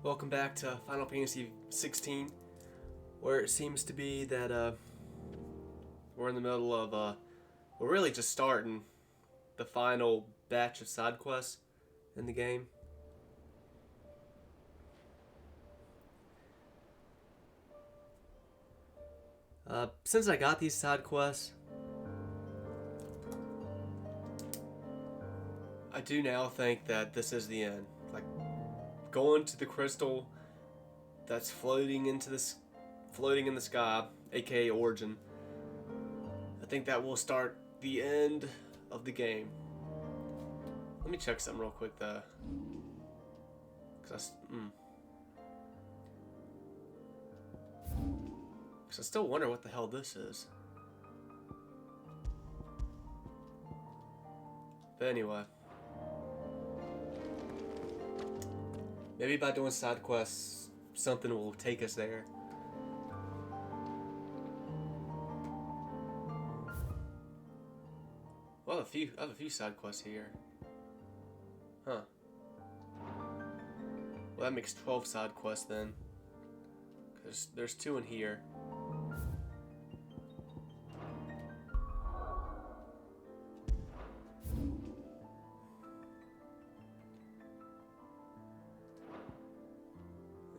Welcome back to Final Fantasy XVI, where it seems to be that we're in the middle of we're really just starting the final batch of side quests in the game. Since I got these side quests, I do now think that this is the end. Like going to the crystal that's floating in the sky, aka Origin. I think that will start the end of the game. Let me check something real quick though. Cause I still wonder what the hell this is. But anyway. Maybe by doing side quests, something will take us there. Well, I have a few side quests here. Huh. Well, that makes 12 side quests then. Because there's 2 in here.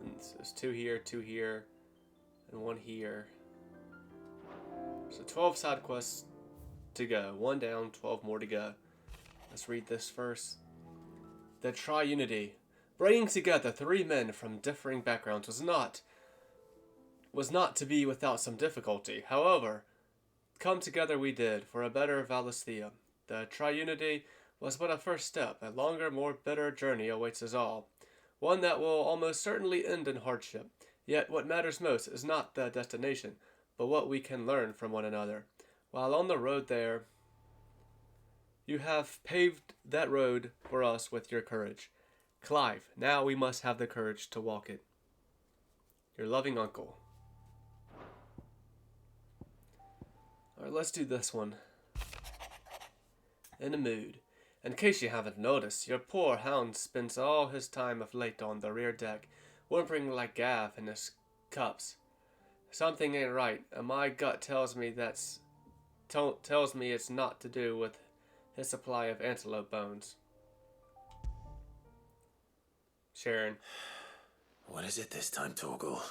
And there's 2 here, and 1 here. So 12 side quests to go. 1 down, 12 more to go. Let's read this first. The Triunity. Bringing together 3 men from differing backgrounds was not to be without some difficulty. However, come together we did for a better Valisthea. The Triunity was but a first step. A longer, more bitter journey awaits us all. One that will almost certainly end in hardship. Yet what matters most is not the destination, but what we can learn from one another. While on the road there, you have paved that road for us with your courage. Clive, now we must have the courage to walk it. Your loving uncle. Alright, let's do this one. In a mood. In case you haven't noticed, your poor hound spends all his time of late on the rear deck, whimpering like Gav in his cups. Something ain't right, and my gut tells me it's not to do with his supply of antelope bones. Sharon. What is it this time, Torgal?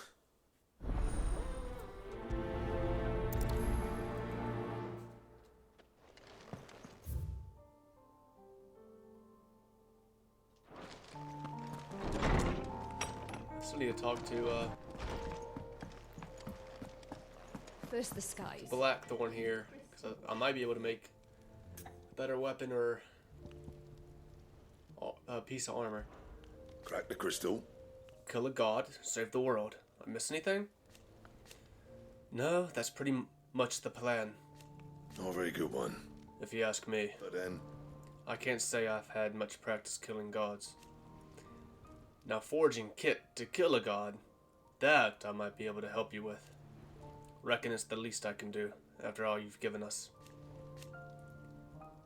Still need to talk to First the skies. Blackthorn here, because I might be able to make a better weapon or a piece of armor. Crack the crystal. Kill a god, save the world. I miss anything? No, that's pretty much the plan, Not a very good one. if you ask me. But then, I can't say I've had much practice killing gods. Now forging kit to kill a god, that I might be able to help you with. Reckon it's the least I can do, after all you've given us.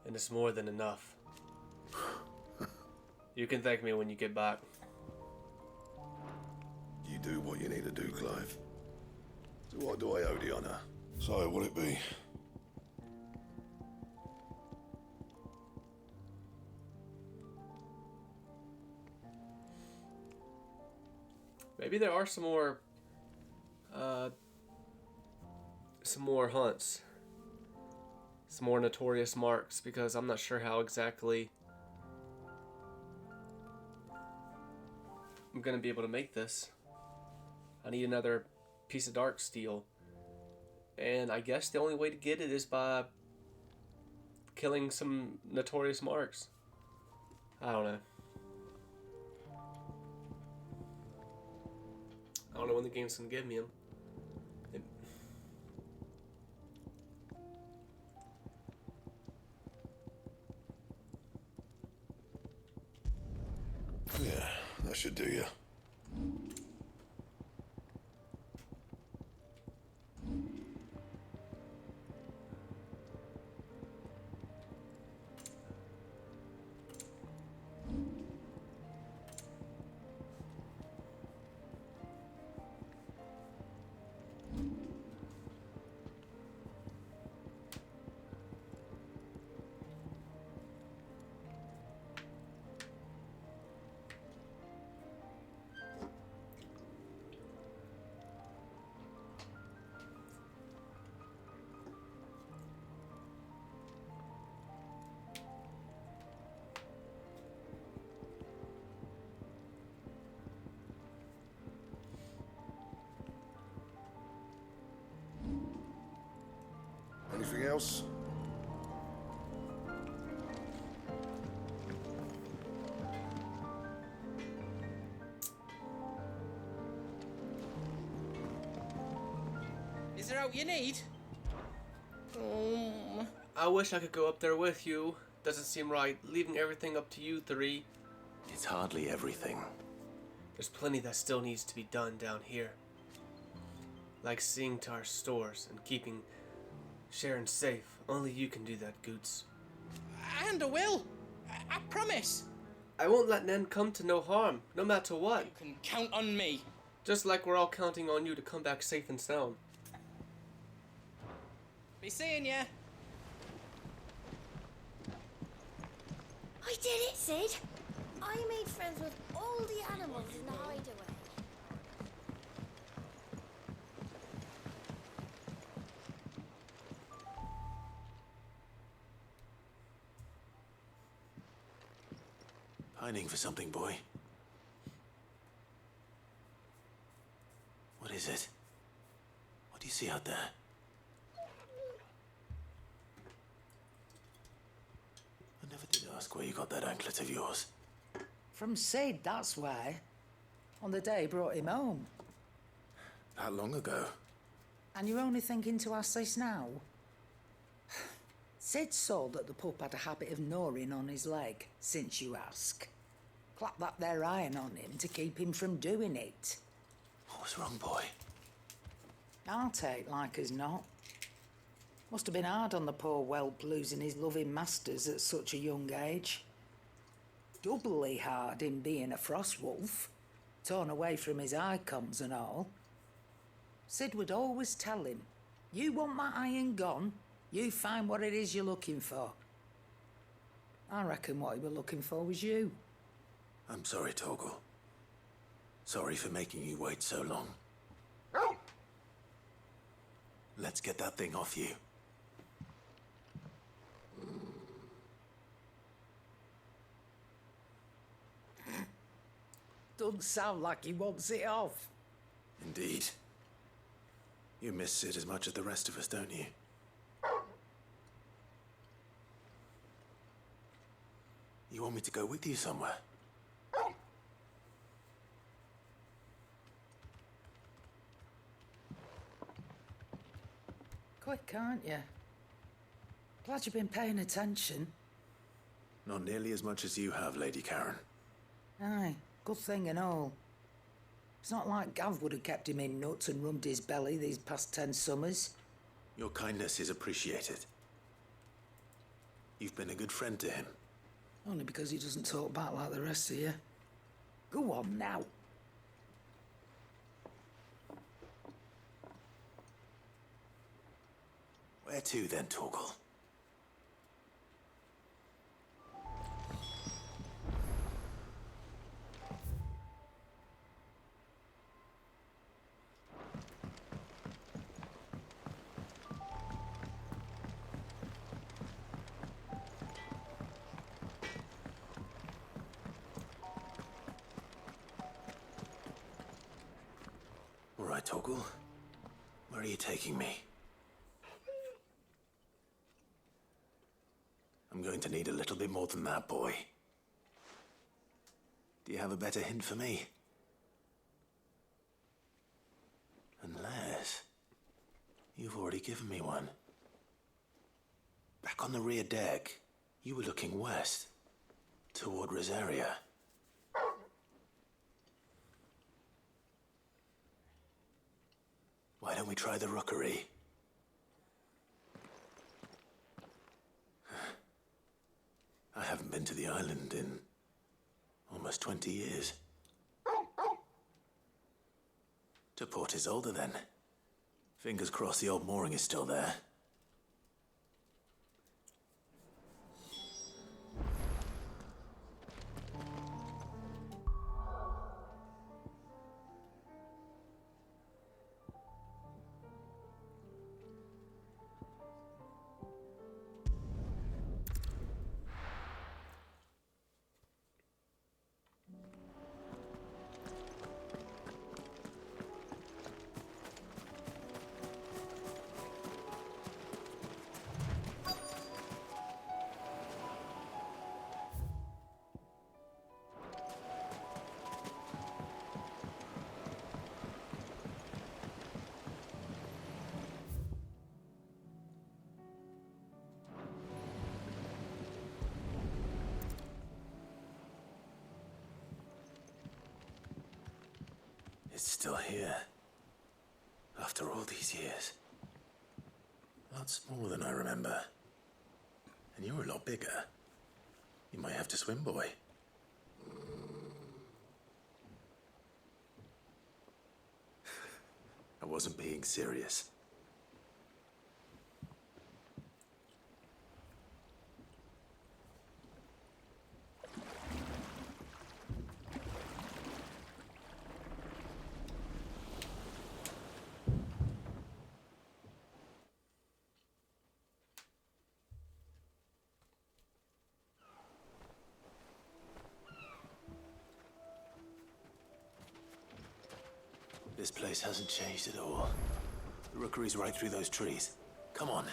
And it's more than enough. You can thank me when you get back. you do what you need to do, Clive. So what do I owe the honor? So, will it be? Maybe there are some more hunts. Some more notorious marks, because I'm not sure how exactly I'm gonna be able to make this. I need another piece of dark steel. And I guess the only way to get it is by killing some notorious marks. I don't know. I don't know when the game's gonna give me them. Yeah, that should do you. Anything else? Is there out you need? I wish I could go up there with you. Doesn't seem right, leaving everything up to you three. It's hardly everything. There's plenty that still needs to be done down here. Like seeing to our stores and keeping Sharon safe. Only you can do that, Goots. And I will. I promise. I won't let Nen come to no harm, no matter what. You can count on me. Just like we're all counting on you to come back safe and sound. Be seeing ya. I did it, Sid. I made friends with all the animals in the hideaway. Pining for something, boy. What is it? What do you see out there? I never did ask where you got that anklet of yours. From Sid, that's why. On the day he brought him home. That long ago? And you're only thinking to ask this now? Sid saw that the pup had a habit of gnawing on his leg, since you ask. Clap that there iron on him to keep him from doing it. What was wrong, boy? I'll take like as not. Must have been hard on the poor whelp losing his loving masters at such a young age. Doubly hard in being a frost wolf, torn away from his icons and all. Sid would always tell him, you want my iron gone, you find what it is you're looking for. I reckon what he was looking for was you. I'm sorry, Torgal. Sorry for making you wait so long. Let's get that thing off you. Doesn't sound like he wants it off. Indeed. You miss Sid as much as the rest of us, don't you? You want me to go with you somewhere? Quick, aren't you? Glad you've been paying attention. Not nearly as much as you have, Lady Karen. Aye, good thing and all. It's not like Gav would have kept him in nuts and rubbed his belly these past 10 summers. Your kindness is appreciated. You've been a good friend to him. Only because he doesn't talk back like the rest of you. Go on now. Where to then, Torgal? All right, Torgal. Where are you taking me? I'm going to need a little bit more than that, boy. Do you have a better hint for me? Unless you've already given me one. Back on the rear deck, you were looking west, toward Rosaria. Why don't we try the rookery? I haven't been to the island in almost 20 years. To Port Isolde, then. Fingers crossed the old mooring is still there. It's still here. After all these years. A lot smaller than I remember. And you're a lot bigger. You might have to swim, boy. I wasn't being serious. This place hasn't changed at all. The rookery's right through those trees. Come on.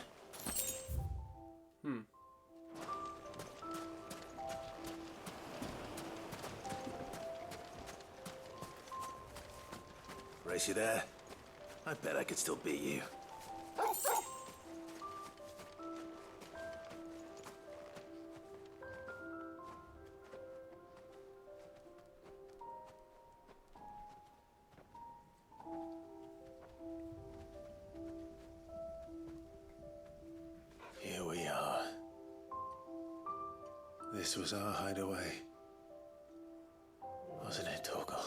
Race you there? I bet I could still beat you. Here we are. This was our hideaway. Wasn't it, Torgal?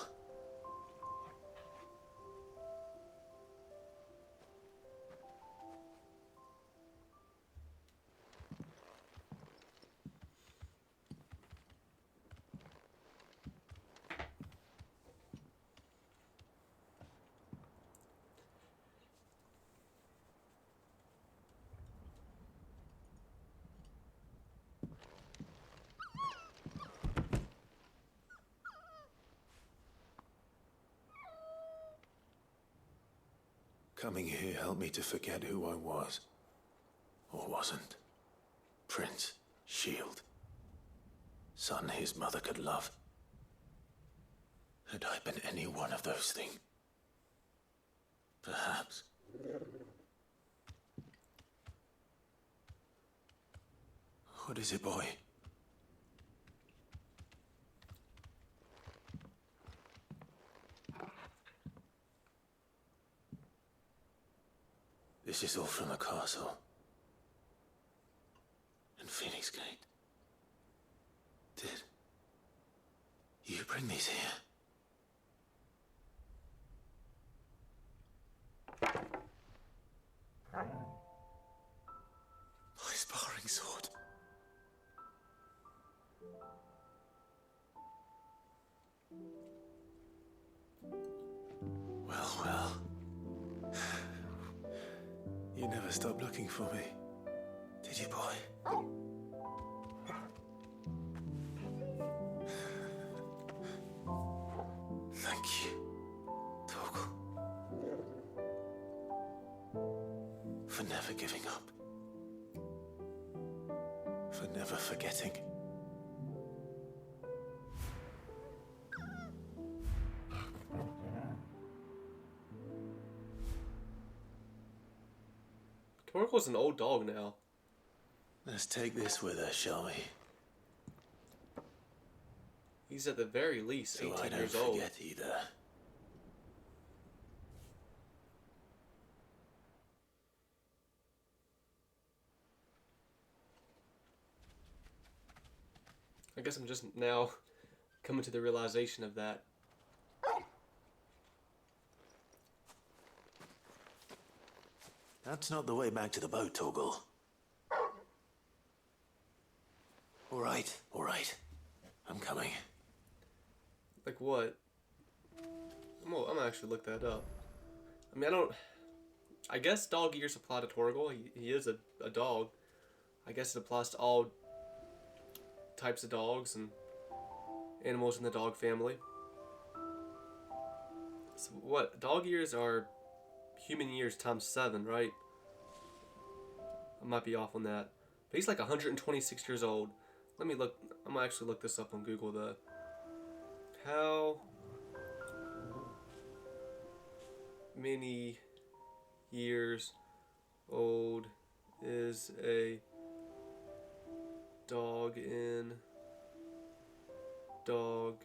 Coming here helped me to forget who I was. Or wasn't. Prince, shield. Son his mother could love. Had I been any one of those things? Perhaps. What is it, boy? This is all from the castle. And Phoenix Gate. Did you bring these here? My sparring sword. Well, well. You never stopped looking for me, did you, boy? Thank you, Torgal. For never giving up. For never forgetting. Torgal's an old dog now. Let's take this with us, shall we? He's at the very least So 18 I don't years old. forget either. I guess I'm just now coming to the realization of that. That's not the way back to the boat, Torgal. All right. I'm coming. Like what? I'm gonna actually look that up. I mean, I guess dog ears apply to Torgal. He is a dog. I guess it applies to all types of dogs and animals in the dog family. So what? Dog ears are human years times 7, right? I might be off on that. But he's like 126 years old. Let me look. I'm gonna actually look this up on Google. How many years old is a dog in dog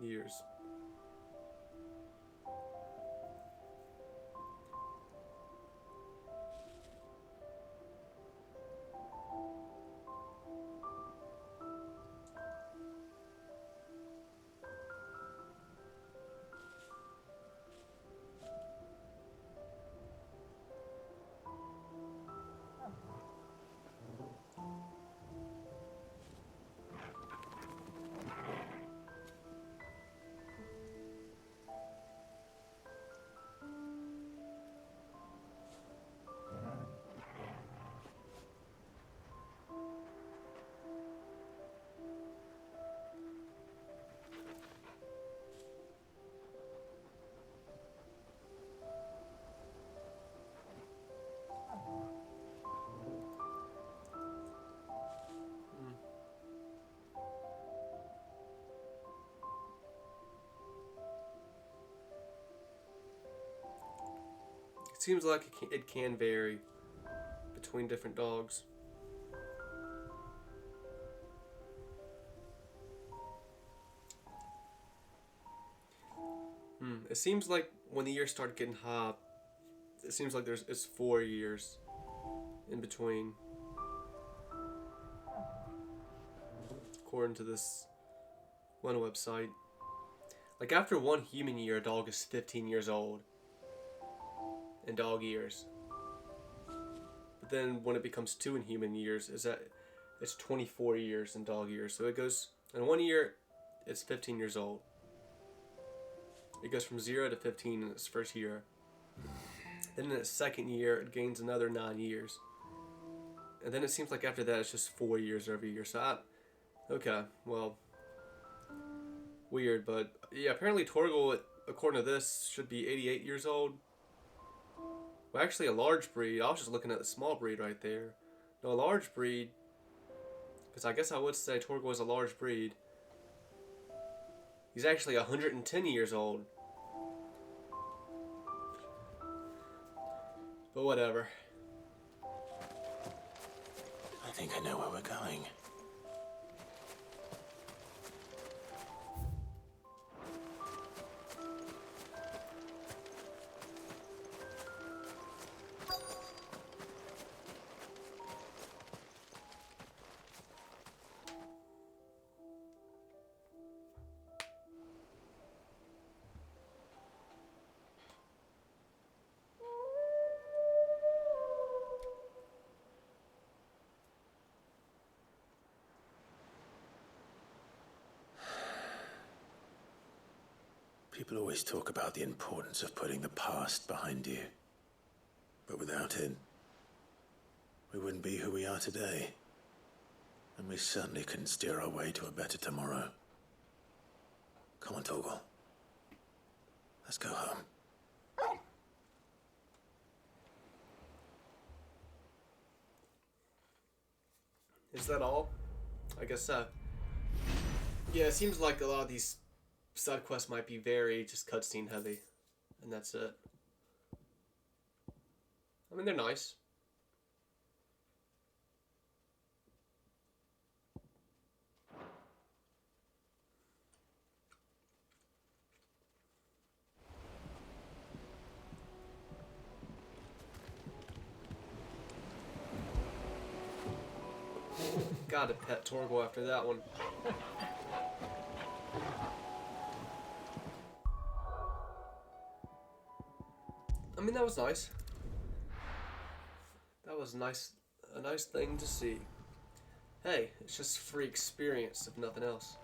years? It seems like it can vary between different dogs. It seems like when the years start getting hot, it seems like it's 4 years in between. According to this one website. Like after 1 human year, a dog is 15 years old in dog years. But then when it becomes 2 in human years, it's 24 years in dog years. So it goes, in 1 year, it's 15 years old. It goes from 0 to 15 in its first year. Then in its second year, it gains another 9 years. And then it seems like after that, it's just 4 years every year. So okay, well, weird, but yeah, apparently Torgal, according to this, should be 88 years old. Well, actually a large breed, I was just looking at the small breed right there. No, a large breed, because I guess I would say Torgal is a large breed. He's actually 110 years old. But whatever. I think I know where we're going. People always talk about the importance of putting the past behind you. But without it, we wouldn't be who we are today. And we certainly couldn't steer our way to a better tomorrow. Come on, Torgal. Let's go home. Is that all? I guess so. Yeah, it seems like a lot of these side quests might be very just cutscene heavy, and that's it. I mean, they're nice. Gotta pet Torgal after that one. I mean, that was nice. That was nice, a nice thing to see. Hey, it's just free experience, if nothing else.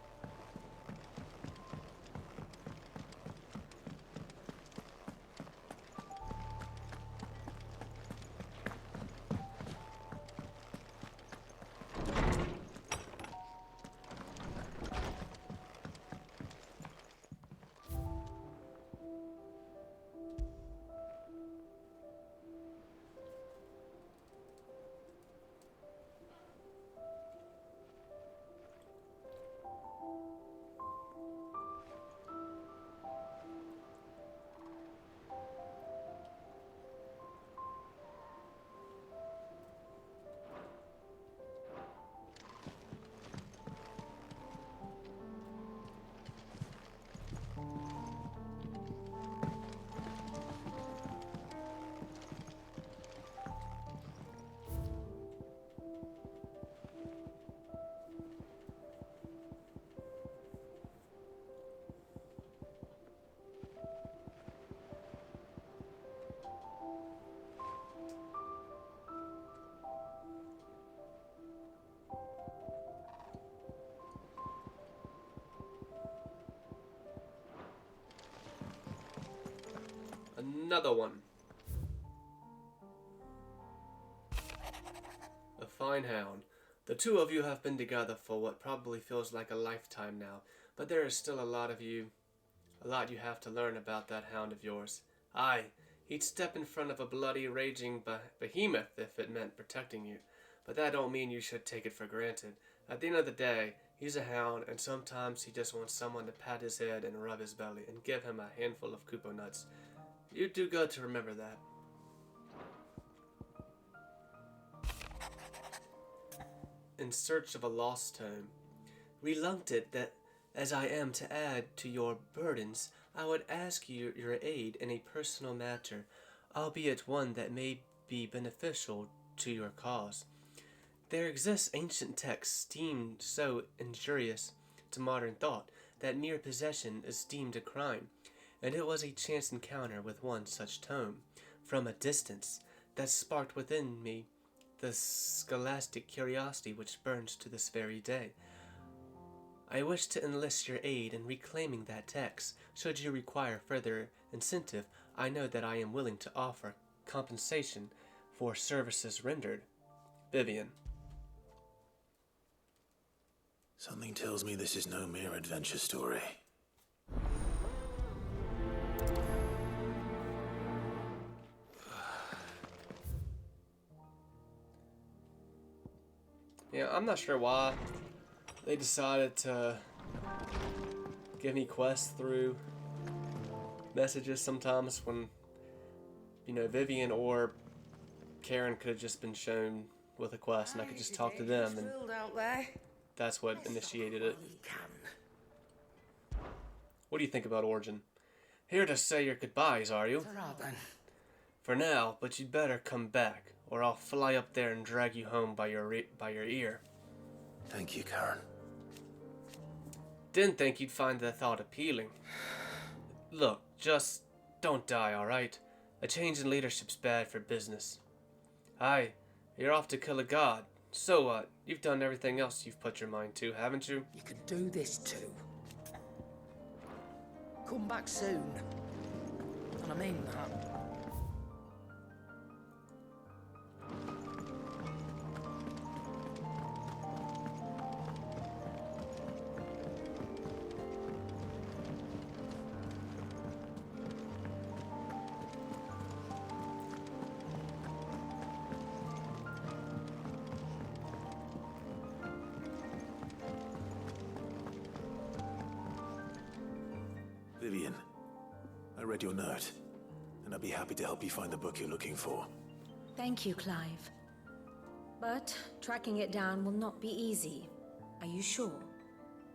Another one. A fine hound. The two of you have been together for what probably feels like a lifetime now, but there is still a lot you have to learn about that hound of yours. Aye, he'd step in front of a bloody, raging behemoth if it meant protecting you, but that don't mean you should take it for granted. At the end of the day, he's a hound, and sometimes he just wants someone to pat his head and rub his belly and give him a handful of Koopa nuts. You do good to remember that. in search of a lost tome. Reluctant that as I am to add to your burdens, I would ask your aid in a personal matter, albeit one that may be beneficial to your cause. There exists ancient texts deemed so injurious to modern thought that mere possession is deemed a crime, and it was a chance encounter with one such tome, from a distance, that sparked within me the scholastic curiosity which burns to this very day. I wish to enlist your aid in reclaiming that text. Should you require further incentive, I know that I am willing to offer compensation for services rendered. Vivian. Something tells me this is no mere adventure story. Yeah, I'm not sure why they decided to give me quests through messages sometimes when, Vivian or Karen could have just been shown with a quest and I could just talk to them, and that's what initiated it. What do you think about Origin? Here to say your goodbyes, are you? For now, but you'd better come back, or I'll fly up there and drag you home by your ear. Thank you, Karen. Didn't think you'd find the thought appealing. Look, just don't die, alright? A change in leadership's bad for business. Aye, you're off to kill a god. So what? You've done everything else you've put your mind to, haven't you? You can do this too. Come back soon. And I mean that. Vivian, I read your note, and I'd be happy to help you find the book you're looking for. Thank you, Clive. But tracking it down will not be easy. Are you sure?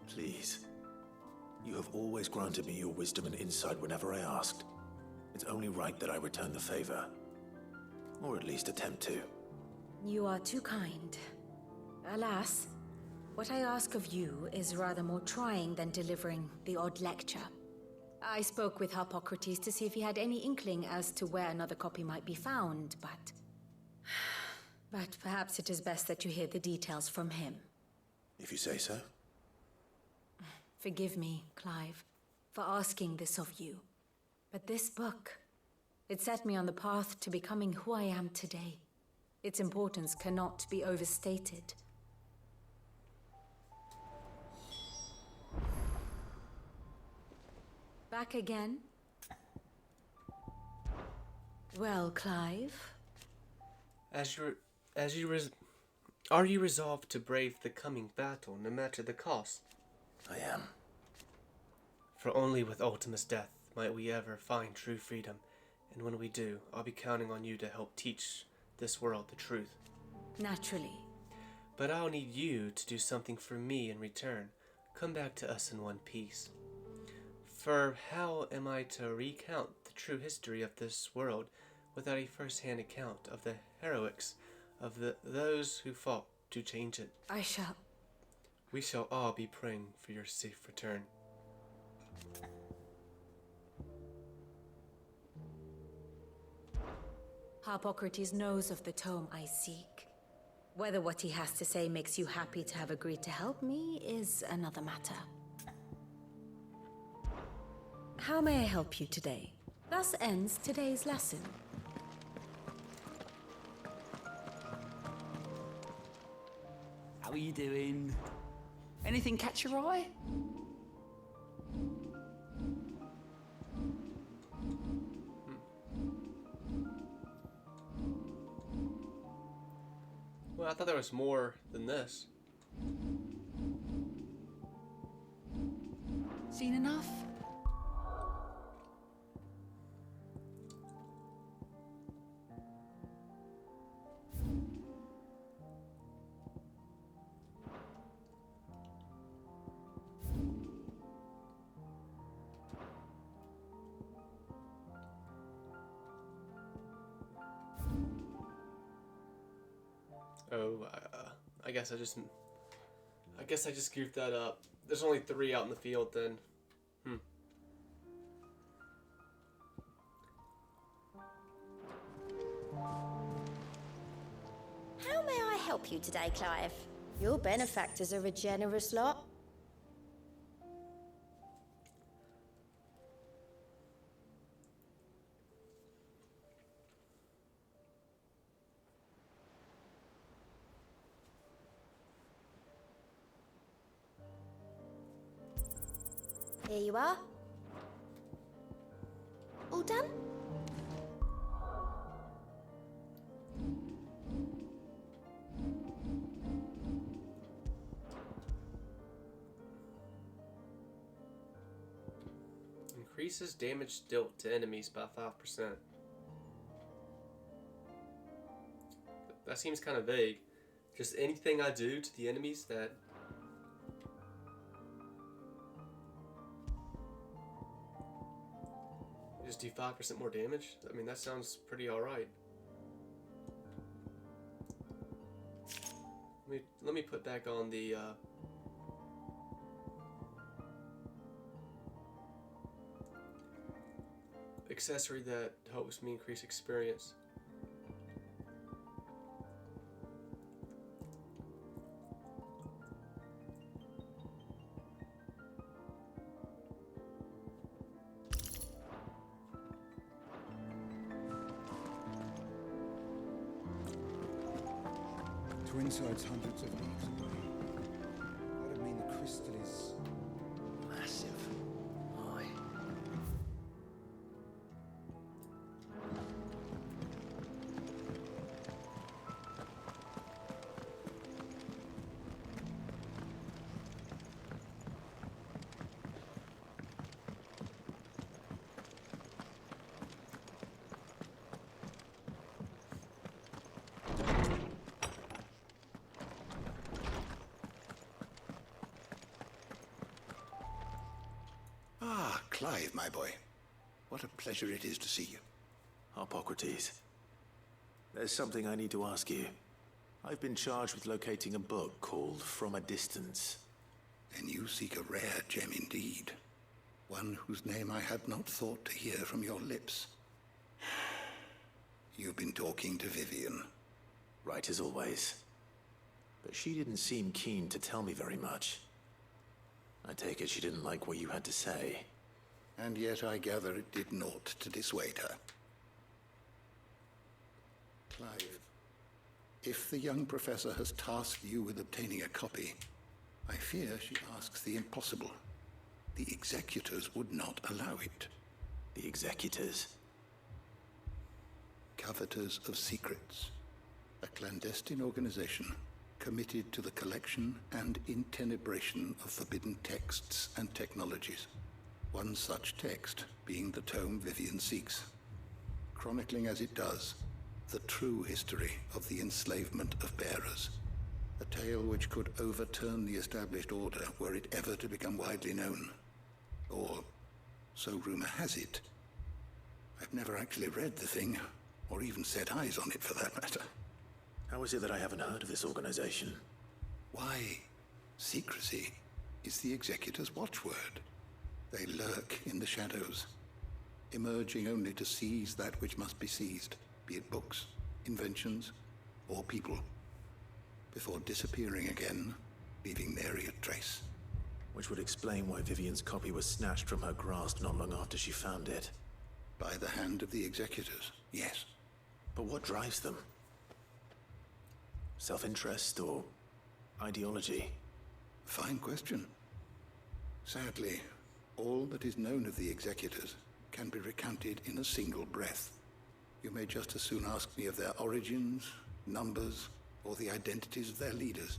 Please. You have always granted me your wisdom and insight whenever I asked. It's only right that I return the favor. Or at least attempt to. You are too kind. Alas, what I ask of you is rather more trying than delivering the odd lecture. I spoke with Harpocrates to see if he had any inkling as to where another copy might be found, but perhaps it is best that you hear the details from him. If you say so. Forgive me, Clive, for asking this of you. But this book, it set me on the path to becoming who I am today. Its importance cannot be overstated. Back again? Well, Clive? Are you resolved to brave the coming battle, no matter the cost? I am. For only with Ultima's death might we ever find true freedom, and when we do, I'll be counting on you to help teach this world the truth. Naturally. But I'll need you to do something for me in return. Come back to us in one piece. For how am I to recount the true history of this world without a first-hand account of the heroics of those who fought to change it? We shall all be praying for your safe return. Harpocrates knows of the tome I seek. Whether what he has to say makes you happy to have agreed to help me is another matter. How may I help you today? Thus ends today's lesson. How are you doing? Anything catch your eye? Well, I thought there was more than this. Seen enough? Oh, I guess I guess I just goofed that up. There's only 3 out in the field then. How may I help you today, Clive? Your benefactors are a generous lot. Here you are. All done? Increases damage dealt to enemies by 5%. That seems kind of vague. Just anything I do to the enemies that... just do 5% more damage? I mean, that sounds pretty alright. Let me put back on the... accessory that helps me increase experience. Twinside's hundreds of leagues away. That'd mean the crystal is Massive. Aye. Ah, Clive, my boy. What a pleasure it is to see you. Hippocrates. There's something I need to ask you. I've been charged with locating a book called From a Distance. Then you seek a rare gem indeed. One whose name I had not thought to hear from your lips. You've been talking to Vivian. Right as always. But she didn't seem keen to tell me very much. I take it she didn't like what you had to say. And yet I gather it did naught to dissuade her. Clive, if the young professor has tasked you with obtaining a copy, I fear she asks the impossible. The executors would not allow it. The executors? Coveters of Secrets. A clandestine organization committed to the collection and intenebration of forbidden texts and technologies. One such text being the tome Vivian seeks, chronicling as it does the true history of the enslavement of bearers. A tale which could overturn the established order were it ever to become widely known. Or, so rumor has it. I've never actually read the thing, or even set eyes on it for that matter. How is it that I haven't heard of this organization? Why, secrecy is the executor's watchword. They lurk in the shadows, emerging only to seize that which must be seized, be it books, inventions, or people, before disappearing again, leaving nary a trace. Which would explain why Vivian's copy was snatched from her grasp not long after she found it. By the hand of the executors, yes. But what drives them? Self-interest or ideology? Fine question. Sadly, all that is known of the executors can be recounted in a single breath. You may just as soon ask me of their origins, numbers, or the identities of their leaders.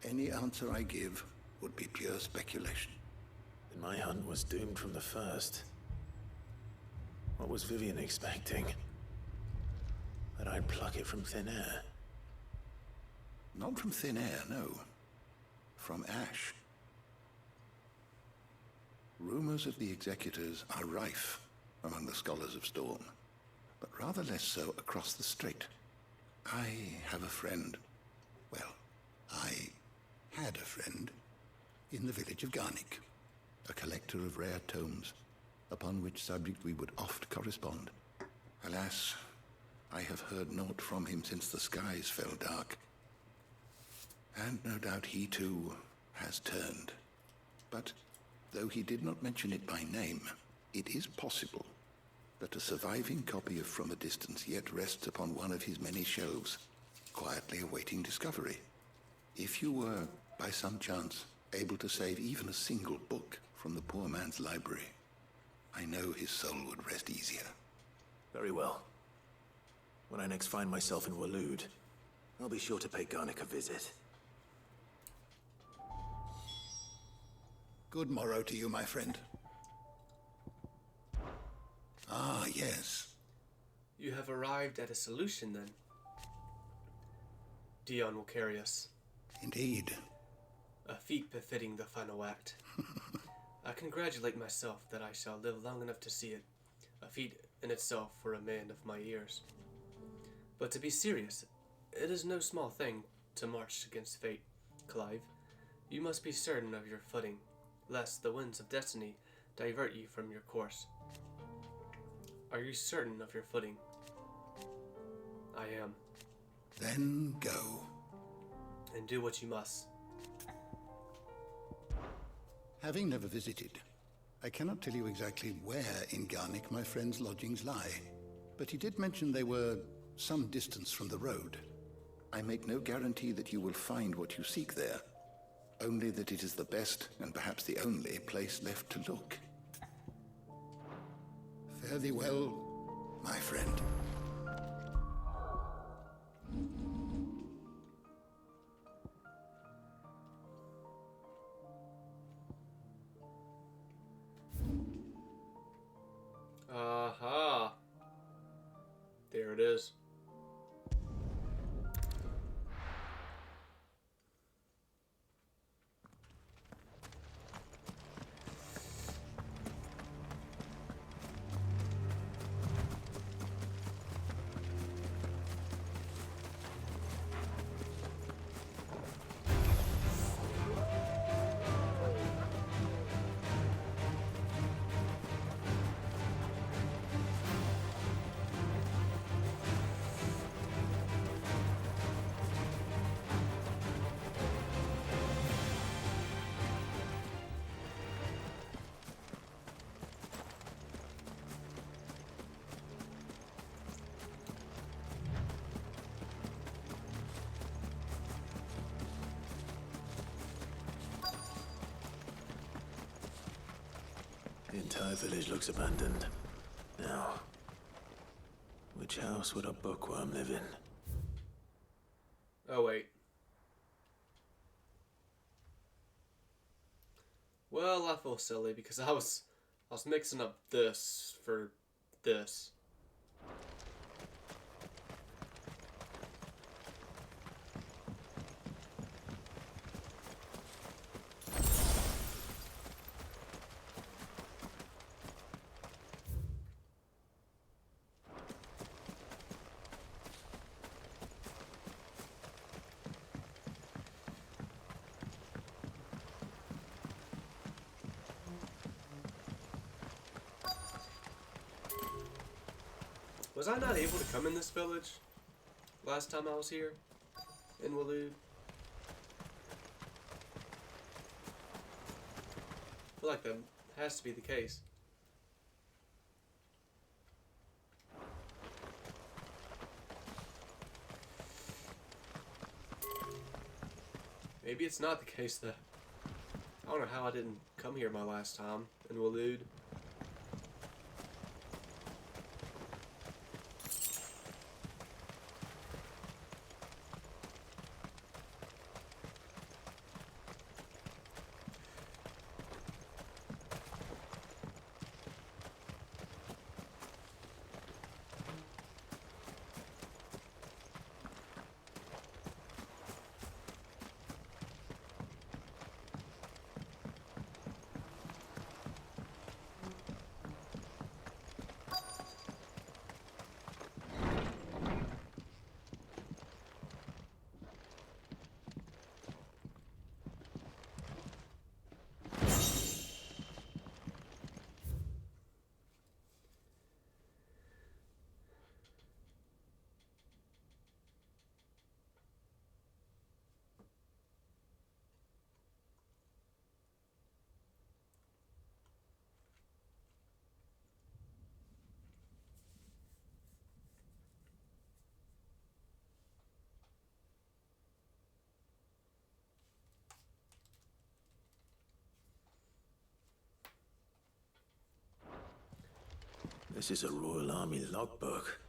Any answer I give would be pure speculation. Then my hunt was doomed from the first. What was Vivian expecting? That I'd pluck it from thin air? Not from thin air, no. From ash. Rumors of the executors are rife among the scholars of Storm, but rather less so across the strait. I have a friend. Well, I had a friend in the village of Garnick, a collector of rare tomes, upon which subject we would oft correspond. Alas, I have heard naught from him since the skies fell dark. And no doubt he too has turned. But though he did not mention it by name, it is possible that a surviving copy of From a Distance yet rests upon one of his many shelves, quietly awaiting discovery. If you were, by some chance, able to save even a single book from the poor man's library, I know his soul would rest easier. Very well. When I next find myself in Waloed, I'll be sure to pay Garnick a visit. Good morrow to you, my friend. Ah, yes. You have arrived at a solution, then. Dion will carry us. Indeed. A feat befitting the final act. I congratulate myself that I shall live long enough to see it. A feat in itself for a man of my years. But to be serious, it is no small thing to march against fate, Clive. You must be certain of your footing, lest the winds of destiny divert you from your course. Are you certain of your footing? I am. Then go. And do what you must. Having never visited, I cannot tell you exactly where in Garnick my friend's lodgings lie, but he did mention they were some distance from the road. I make no guarantee that you will find what you seek there, only that it is the best and perhaps the only place left to look. Fare thee well, my friend. Aha! There it is. The entire village looks abandoned. Now, which house would a bookworm live in? Oh, wait. Well, I feel silly because I was mixing up this for this. Was I not able to come in this village last time I was here in Waloed? I feel like that has to be the case. Maybe it's not the case though. I don't know how I didn't come here my last time in Waloed. This is a Royal Army logbook.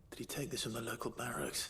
Did he take this from the local barracks?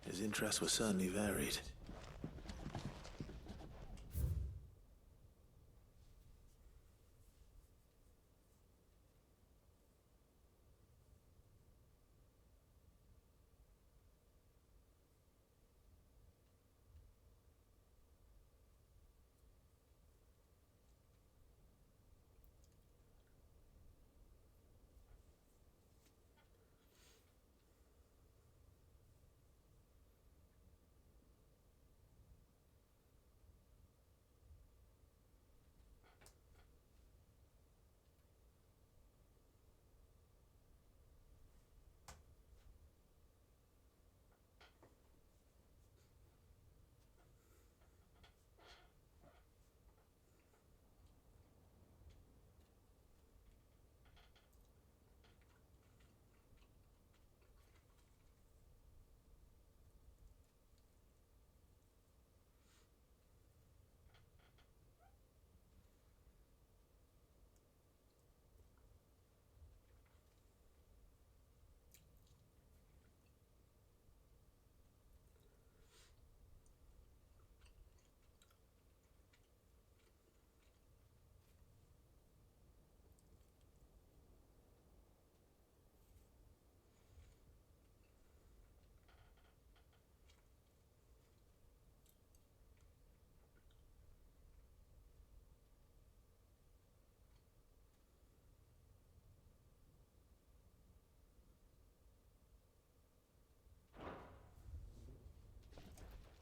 His interests were certainly varied.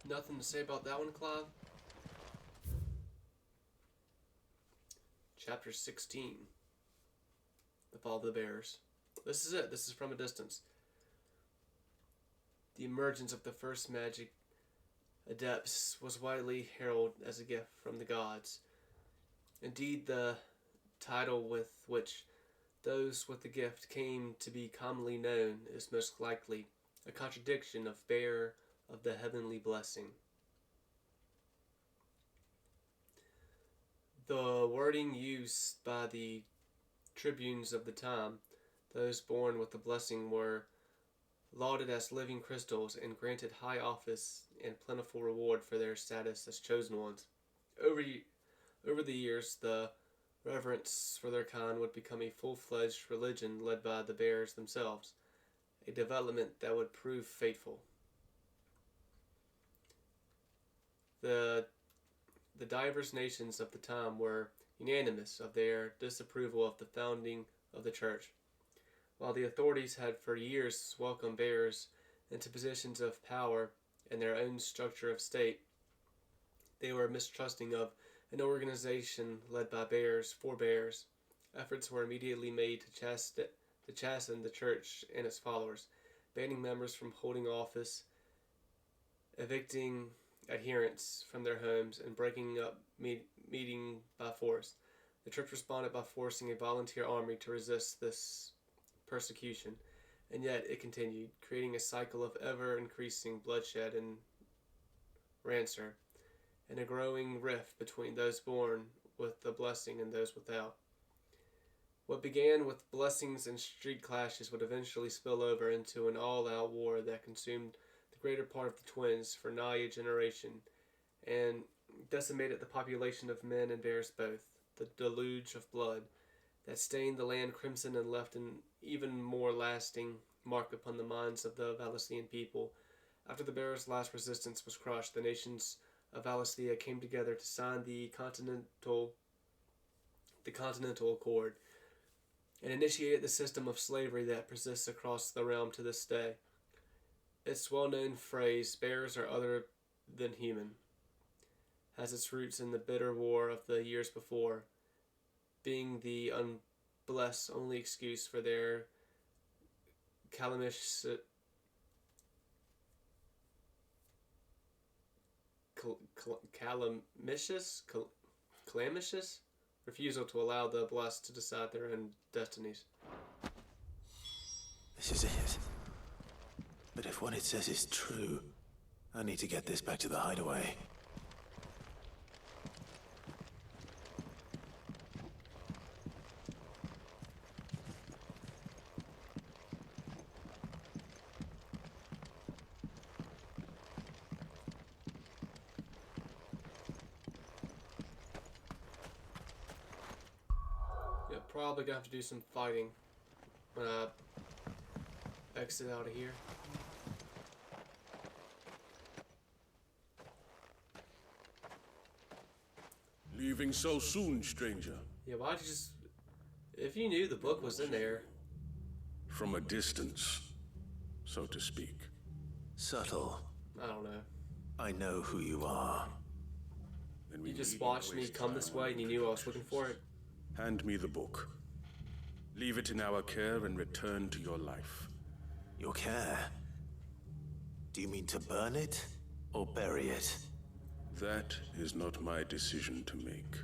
Nothing to say about that one, Clive? Chapter 16. The Fall of the Bears. This is it. This is from a distance. The emergence of the first magic adepts was widely heralded as a gift from the gods. Indeed, the title with which those with the gift came to be commonly known is most likely a contradiction of bearer of the heavenly blessing. The wording used by the tribunes of the time, those born with the blessing, were lauded as living crystals and granted high office and plentiful reward for their status as chosen ones. Over the years, the reverence for their kind would become a full-fledged religion led by the bears themselves, a development that would prove fateful. The diverse nations of the time were unanimous of their disapproval of the founding of the church. While the authorities had for years welcomed bears into positions of power in their own structure of state, they were mistrusting of an organization led by bears for bears. Efforts were immediately made to chasten the church and its followers, banning members from holding office, evicting adherents from their homes, and breaking up meeting by force. The church responded by forcing a volunteer army to resist this persecution, and yet it continued, creating a cycle of ever-increasing bloodshed and rancor, and a growing rift between those born with the blessing and those without. What began with blessings and street clashes would eventually spill over into an all-out war that consumed the greater part of the twins for nigh a generation, and decimated the population of men and bears both. The deluge of blood that stained the land crimson and left an even more lasting mark upon the minds of the Valician people. After the bears' last resistance was crushed, the nations of Valicia came together to sign the Continental the Continental Accord, and initiated the system of slavery that persists across the realm to this day. Its well-known phrase, bears are other than human, has its roots in the bitter war of the years before, being the unblessed only excuse for their calamitious refusal to allow the blessed to decide their own destinies. This is it. But if what it says is true, I need to get this back to the hideaway. Yeah, probably gonna have to do some fighting when I exit out of here. Leaving so soon, stranger? Yeah, why'd you just... If you knew the book was in there... From a distance, so to speak. Subtle. I don't know. I know who you are. Then we You just needn't watched me waste come time this on way and you knew I was looking for it? Hand me the book. Leave it in our care and return to your life. Your care? Do you mean to burn it or bury it? That is not my decision to make.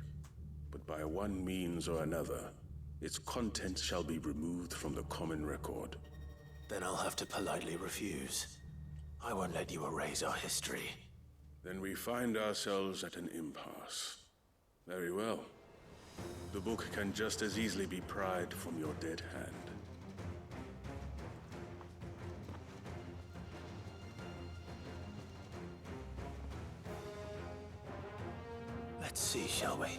But by one means or another, its contents shall be removed from the common record. Then I'll have to politely refuse. I won't let you erase our history. Then we find ourselves at an impasse. Very well. The book can just as easily be pried from your dead hand. Let's see, shall we?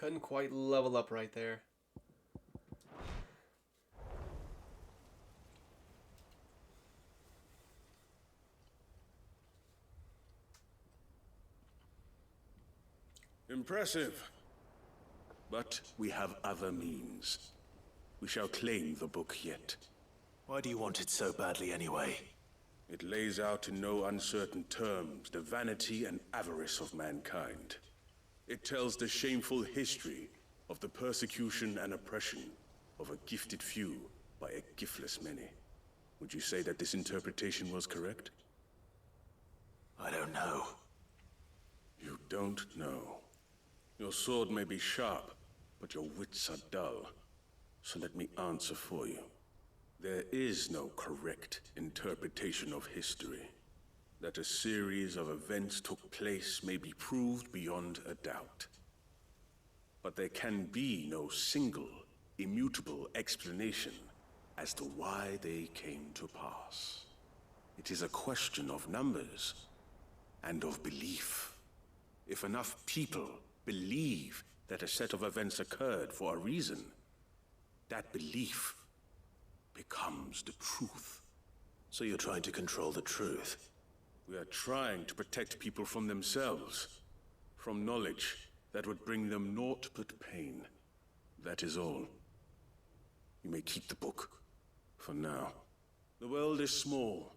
Couldn't quite level up right there. Impressive. But we have other means. We shall claim the book yet. Why do you want it so badly anyway? It lays out in no uncertain terms the vanity and avarice of mankind. It tells the shameful history of the persecution and oppression of a gifted few by a giftless many. Would you say that this interpretation was correct? I don't know. You don't know. Your sword may be sharp, but your wits are dull. So let me answer for you. There is no correct interpretation of history. That a series of events took place may be proved beyond a doubt. But there can be no single, immutable explanation as to why they came to pass. It is a question of numbers and of belief. If enough people believe that a set of events occurred for a reason, that belief becomes the truth. So you're trying to control the truth? We are trying to protect people from themselves, from knowledge that would bring them naught but pain. That is all. You may keep the book, for now. The world is small.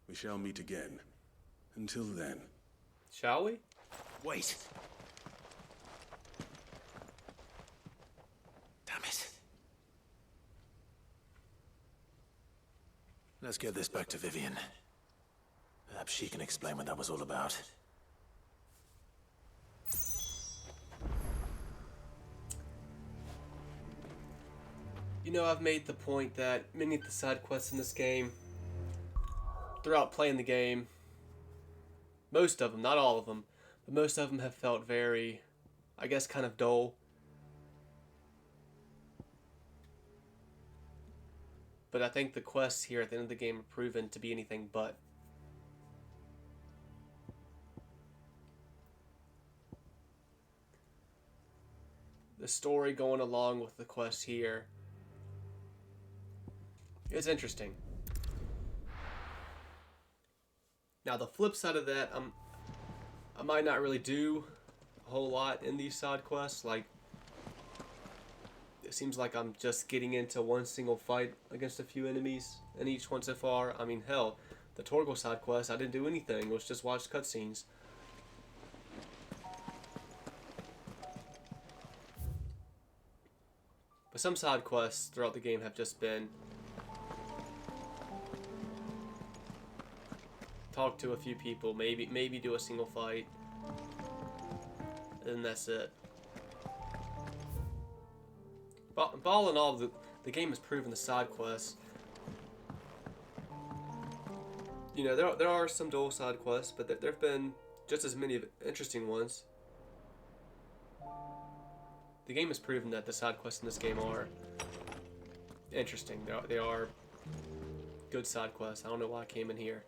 We shall meet again. Until then. Shall we? Wait! Damn it. Let's get this back to Vivian. Perhaps she can explain what that was all about. You know, I've made the point that many of the side quests in this game, throughout playing the game, most of them, not all of them, but most of them have felt very, I guess, kind of dull. But I think the quests here at the end of the game are proven to be anything but. The story going along with the quests here is interesting. Now the flip side of that, I might not really do a whole lot in these side quests. Like, it seems like I'm just getting into one single fight against a few enemies in each one so far. I mean, hell, the Torgal side quest, I didn't do anything. It was just watch cutscenes. But some side quests throughout the game have just been talk to a few people, maybe do a single fight, and that's it. But all in all, the game has proven the side quests. You know, there are some dual side quests, but there have been just as many interesting ones. The game has proven that the side quests in this game are interesting. They are good side quests. I don't know why I came in here.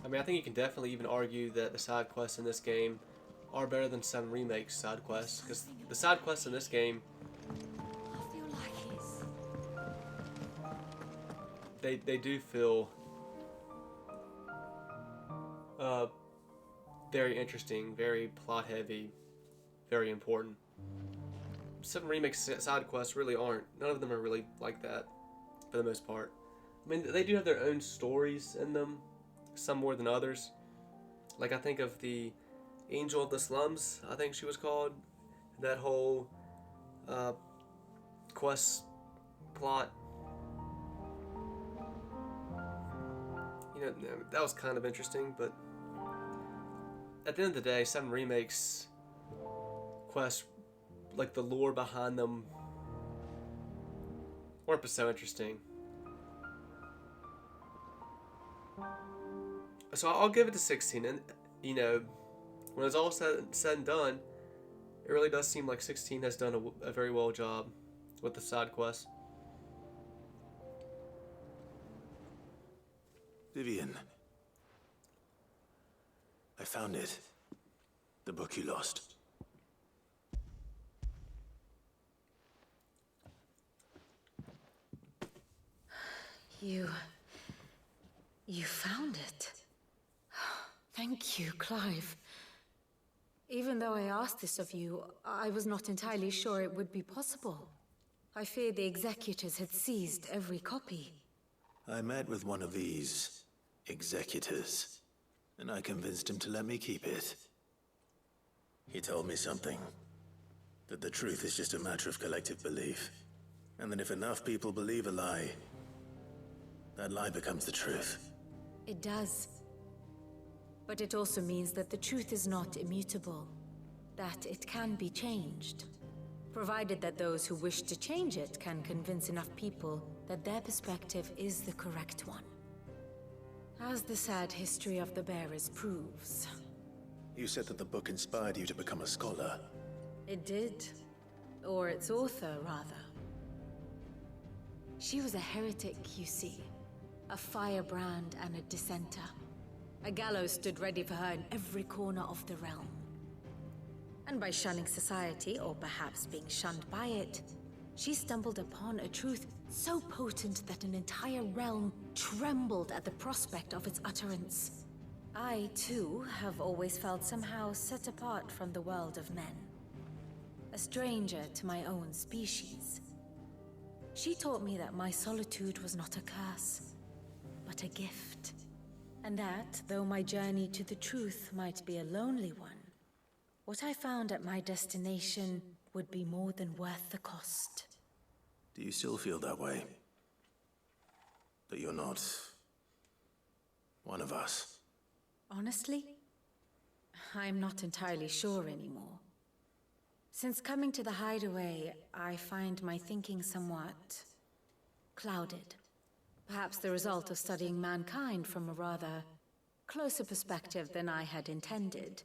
I mean, I think you can definitely even argue that the side quests in this game are better than some remakes side quests, because the side quests in this game, I feel like it's... they do feel very interesting, very plot heavy, very important. Some remakes side quests really aren't. None of them are really like that, for the most part. I mean, they do have their own stories in them, some more than others. Like, I think of the Angel of the Slums, I think she was called. That whole quest plot. You know, that was kind of interesting, but at the end of the day, some remakes quests, like the lore behind them, weren't so interesting. So I'll give it to 16, and you know, when it's all said and done, it really does seem like 16 has done a very well job with the side quests. Vivian. I found it. The book you lost. You found it. Thank you, Clive. Even though I asked this of you, I was not entirely sure it would be possible. I feared the executors had seized every copy. I met with one of these executors, and I convinced him to let me keep it. He told me something. That the truth is just a matter of collective belief. And that if enough people believe a lie, that lie becomes the truth. It does. But it also means that the truth is not immutable. That it can be changed. Provided that those who wish to change it can convince enough people that their perspective is the correct one. As the sad history of the bearers proves. You said that the book inspired you to become a scholar. It did. Or its author, rather. She was a heretic, you see. A firebrand and a dissenter. A gallows stood ready for her in every corner of the realm. And by shunning society, or perhaps being shunned by it, she stumbled upon a truth so potent that an entire realm trembled at the prospect of its utterance. I, too, have always felt somehow set apart from the world of men. A stranger to my own species. She taught me that my solitude was not a curse, but a gift. And that, though my journey to the truth might be a lonely one, what I found at my destination would be more than worth the cost. Do you still feel that way? That you're not one of us? Honestly, I'm not entirely sure anymore. Since coming to the hideaway, I find my thinking somewhat clouded. Perhaps the result of studying mankind from a rather closer perspective than I had intended.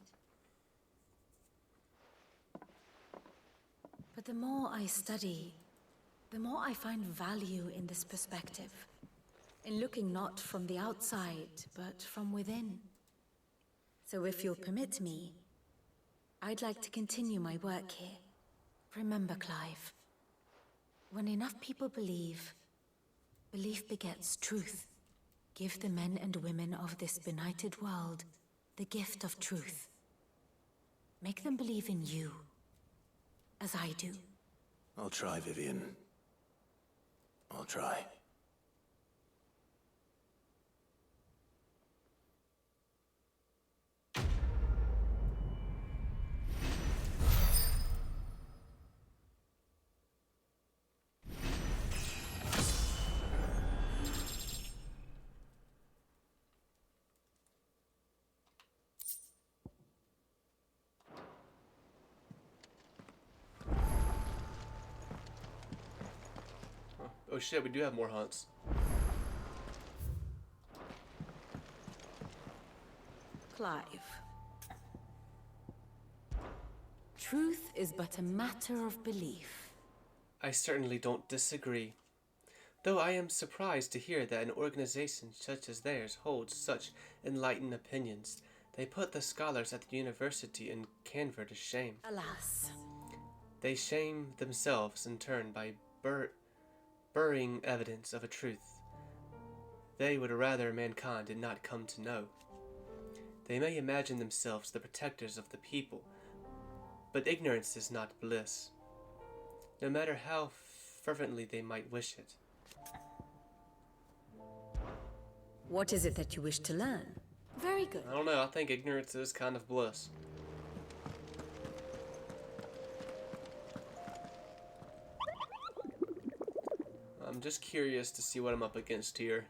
But the more I study, the more I find value in this perspective. In looking not from the outside, but from within. So if you'll permit me, I'd like to continue my work here. Remember, Clive, when enough people believe, belief begets truth. Give the men and women of this benighted world the gift of truth. Make them believe in you, as I do. I'll try, Vivian. I'll try. Oh shit, we do have more hunts. Clive. Truth is but a matter of belief. I certainly don't disagree. Though I am surprised to hear that an organization such as theirs holds such enlightened opinions. They put the scholars at the university in Canver to shame. Alas. They shame themselves in turn by burying evidence of a truth they would rather mankind did not come to know. They may imagine themselves the protectors of the people, but ignorance is not bliss, no matter how fervently they might wish it. What is it that you wish to learn? Very good. I don't know, I think ignorance is kind of bliss. I'm just curious to see what I'm up against here.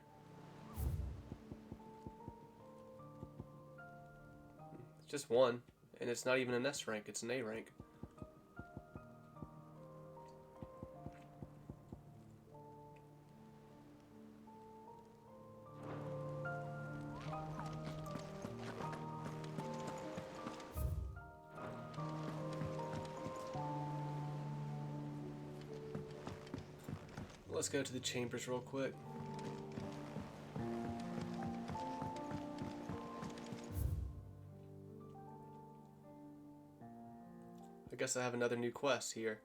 It's just one, and it's not even an S rank, it's an A rank. Let's go to the chambers real quick. I guess I have another new quest here.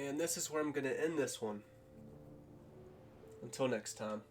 And this is where I'm going to end this one. Until next time.